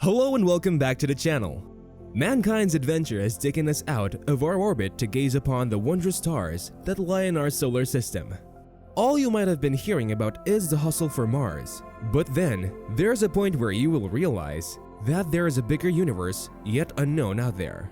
Hello and welcome back to the channel. Mankind's adventure has taken us out of our orbit to gaze upon the wondrous stars that lie in our solar system. All you might have been hearing about is the hustle for Mars, but then there's a point where you will realize that there is a bigger universe yet unknown out there.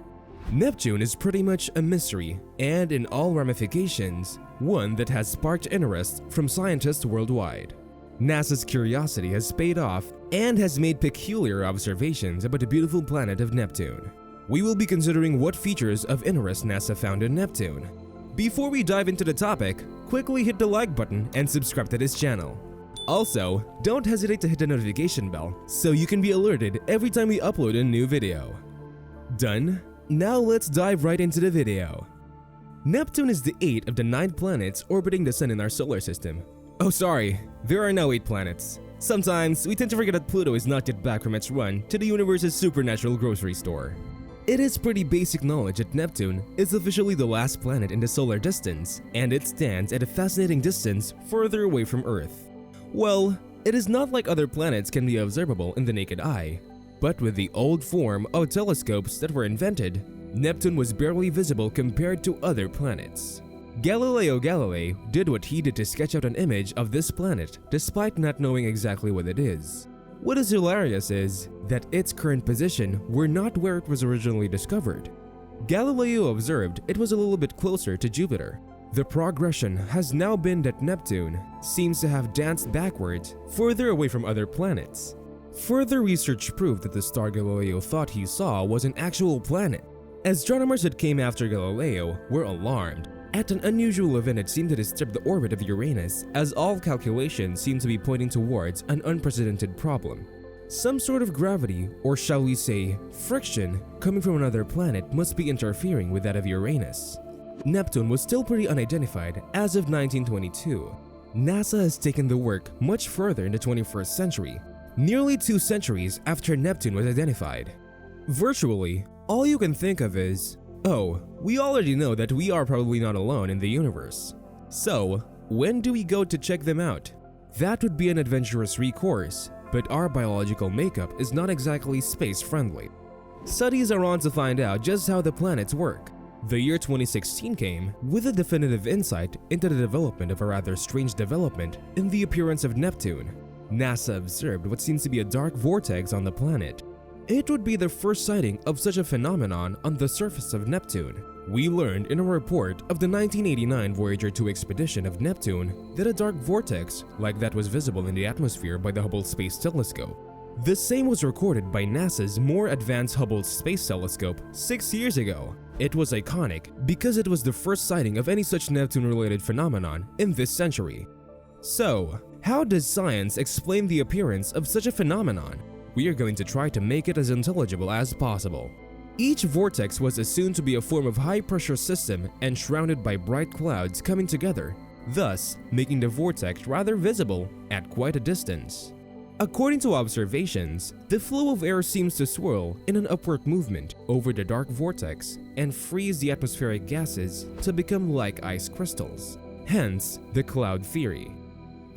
Neptune is pretty much a mystery, and in all ramifications, one that has sparked interest from scientists worldwide. NASA's curiosity has paid off and has made peculiar observations about the beautiful planet of Neptune. We will be considering what features of interest NASA found in Neptune. Before we dive into the topic, quickly hit the like button and subscribe to this channel. Also, don't hesitate to hit the notification bell so you can be alerted every time we upload a new video. Done? Now let's dive right into the video. Neptune is the 8th of the 9 planets orbiting the Sun in our solar system. Oh sorry, there are now 8 planets. Sometimes we tend to forget that Pluto is not yet back from its run to the universe's supernatural grocery store. It is pretty basic knowledge that Neptune is officially the last planet in the solar distance, and it stands at a fascinating distance further away from Earth. Well, it is not like other planets can be observable in the naked eye, but with the old form of telescopes that were invented, Neptune was barely visible compared to other planets. Galileo Galilei did what he did to sketch out an image of this planet despite not knowing exactly what it is. What is hilarious is that its current position were not where it was originally discovered. Galileo observed it was a little bit closer to Jupiter. The progression has now been that Neptune seems to have danced backwards further away from other planets. Further research proved that the star Galileo thought he saw was an actual planet. Astronomers that came after Galileo were alarmed at an unusual event that seemed to disturb the orbit of Uranus, as all calculations seemed to be pointing towards an unprecedented problem. Some sort of gravity, or shall we say, friction, coming from another planet must be interfering with that of Uranus. Neptune was still pretty unidentified as of 1922. NASA has taken the work much further in the 21st century, nearly 2 centuries after Neptune was identified. Virtually, all you can think of is, oh, we already know that we are probably not alone in the universe. So, when do we go to check them out? That would be an adventurous recourse, but our biological makeup is not exactly space-friendly. Studies are on to find out just how the planets work. The year 2016 came with a definitive insight into the development of a rather strange development in the appearance of Neptune. NASA observed what seems to be a dark vortex on the planet. It would be the first sighting of such a phenomenon on the surface of Neptune. We learned in a report of the 1989 Voyager 2 expedition of Neptune that a dark vortex like that was visible in the atmosphere by the Hubble Space Telescope. The same was recorded by NASA's more advanced Hubble Space Telescope 6 years ago. It was iconic because it was the first sighting of any such Neptune-related phenomenon in this century. So, how does science explain the appearance of such a phenomenon? We are going to try to make it as intelligible as possible. Each vortex was assumed to be a form of high-pressure system and shrouded by bright clouds coming together, thus making the vortex rather visible at quite a distance. According to observations, the flow of air seems to swirl in an upward movement over the dark vortex and freeze the atmospheric gases to become like ice crystals, hence the cloud theory.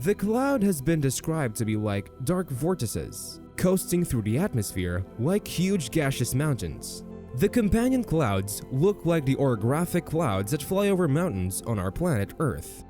The cloud has been described to be like dark vortices, coasting through the atmosphere like huge gaseous mountains. The companion clouds look like the orographic clouds that fly over mountains on our planet Earth.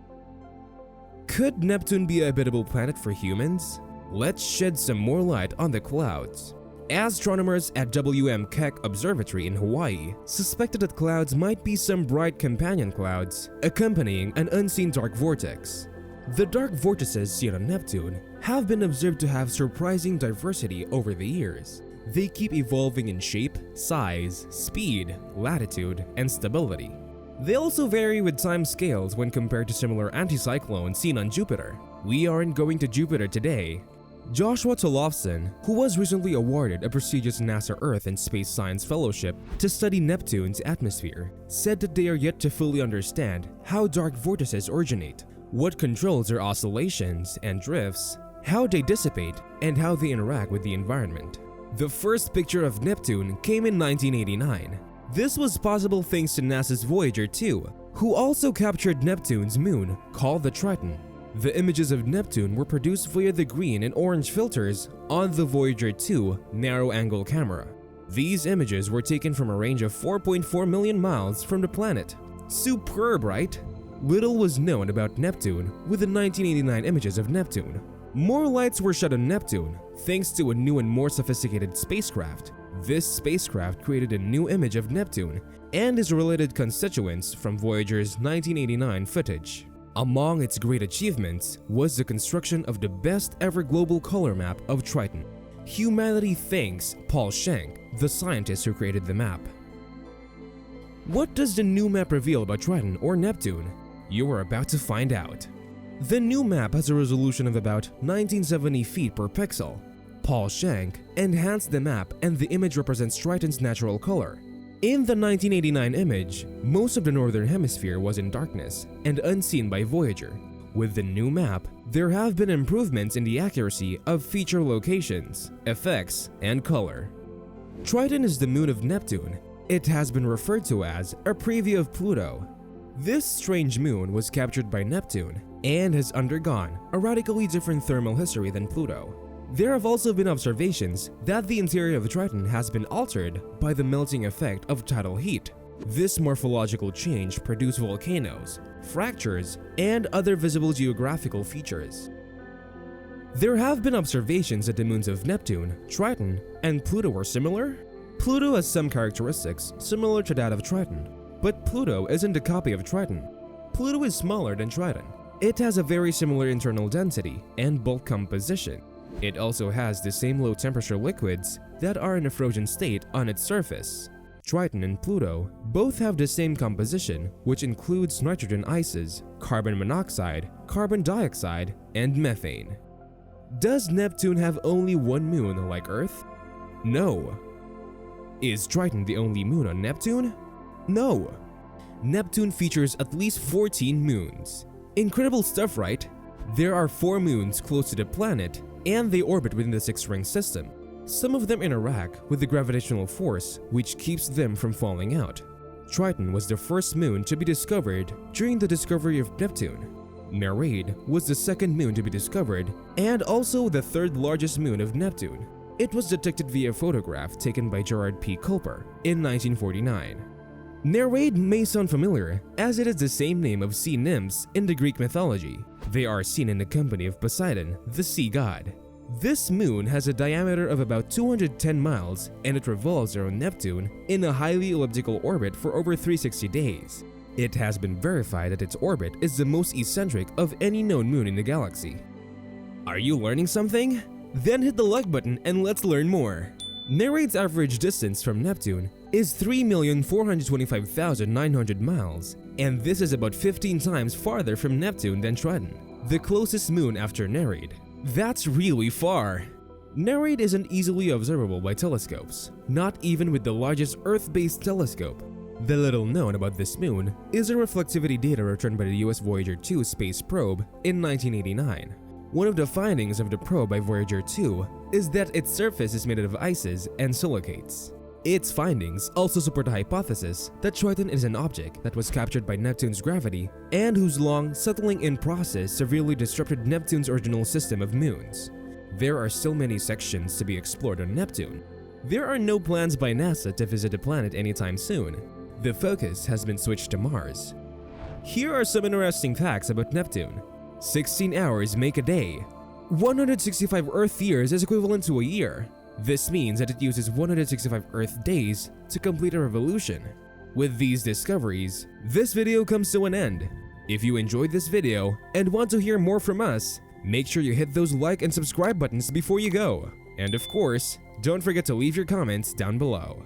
Could Neptune be a habitable planet for humans? Let's shed some more light on the clouds. Astronomers at W.M. Keck Observatory in Hawaii suspected that clouds might be some bright companion clouds accompanying an unseen dark vortex. The dark vortices seen on Neptune have been observed to have surprising diversity over the years. They keep evolving in shape, size, speed, latitude, and stability. They also vary with time scales when compared to similar anticyclones seen on Jupiter. We aren't going to Jupiter today. Joshua Tolofsen, who was recently awarded a prestigious NASA Earth and Space Science Fellowship to study Neptune's atmosphere, said that they are yet to fully understand how dark vortices originate, what controls their oscillations and drifts, how they dissipate, and how they interact with the environment. The first picture of Neptune came in 1989. This was possible thanks to NASA's Voyager 2, who also captured Neptune's moon, called the Triton. The images of Neptune were produced via the green and orange filters on the Voyager 2 narrow-angle camera. These images were taken from a range of 4.4 million miles from the planet. Superb, right? Little was known about Neptune with the 1989 images of Neptune. More lights were shot on Neptune thanks to a new and more sophisticated spacecraft. This spacecraft created a new image of Neptune and its related constituents from Voyager's 1989 footage. Among its great achievements was the construction of the best ever global color map of Triton. Humanity thanks Paul Schenck, the scientist who created the map. What does the new map reveal about Triton or Neptune? You are about to find out. The new map has a resolution of about 1970 feet per pixel. Paul Schenck enhanced the map and the image represents Triton's natural color. In the 1989 image, most of the northern hemisphere was in darkness and unseen by Voyager. With the new map, there have been improvements in the accuracy of feature locations, effects, and color. Triton is the moon of Neptune. It has been referred to as a preview of Pluto. This strange moon was captured by Neptune and has undergone a radically different thermal history than Pluto. There have also been observations that the interior of Triton has been altered by the melting effect of tidal heat. This morphological change produced volcanoes, fractures, and other visible geographical features. There have been observations that the moons of Neptune, Triton, and Pluto are similar. Pluto has some characteristics similar to that of Triton, but Pluto isn't a copy of Triton. Pluto is smaller than Triton. It has a very similar internal density and bulk composition. It also has the same low-temperature liquids that are in a frozen state on its surface. Triton and Pluto both have the same composition, which includes nitrogen ices, carbon monoxide, carbon dioxide, and methane. Does Neptune have only one moon like Earth? No. Is Triton the only moon on Neptune? No. Neptune features at least 14 moons. Incredible stuff, right? There are 4 moons close to the planet, and they orbit within the 6-ring system. Some of them interact with the gravitational force, which keeps them from falling out. Triton was the first moon to be discovered during the discovery of Neptune. Nereid was the second moon to be discovered and also the 3rd largest moon of Neptune. It was detected via a photograph taken by Gerard P. Culper in 1949. Nereid may sound familiar, as it is the same name of sea nymphs in the Greek mythology. They are seen in the company of Poseidon, the sea god. This moon has a diameter of about 210 miles and it revolves around Neptune in a highly elliptical orbit for over 360 days. It has been verified that its orbit is the most eccentric of any known moon in the galaxy. Are you learning something? Then hit the like button and let's learn more. Nereid's average distance from Neptune is 3,425,900 miles, and this is about 15 times farther from Neptune than Triton, the closest moon after Nereid. That's really far. Nereid isn't easily observable by telescopes, not even with the largest Earth-based telescope. The little known about this moon is the reflectivity data returned by the US Voyager 2 space probe in 1989. One of the findings of the probe by Voyager 2 is that its surface is made out of ices and silicates. Its findings also support the hypothesis that Triton is an object that was captured by Neptune's gravity and whose long settling-in process severely disrupted Neptune's original system of moons. There are still many sections to be explored on Neptune. There are no plans by NASA to visit the planet anytime soon. The focus has been switched to Mars. Here are some interesting facts about Neptune. 16 hours make a day. 165 Earth years is equivalent to a year. This means that it uses 165 Earth days to complete a revolution. With these discoveries, this video comes to an end. If you enjoyed this video and want to hear more from us, make sure you hit those like and subscribe buttons before you go. And of course, don't forget to leave your comments down below.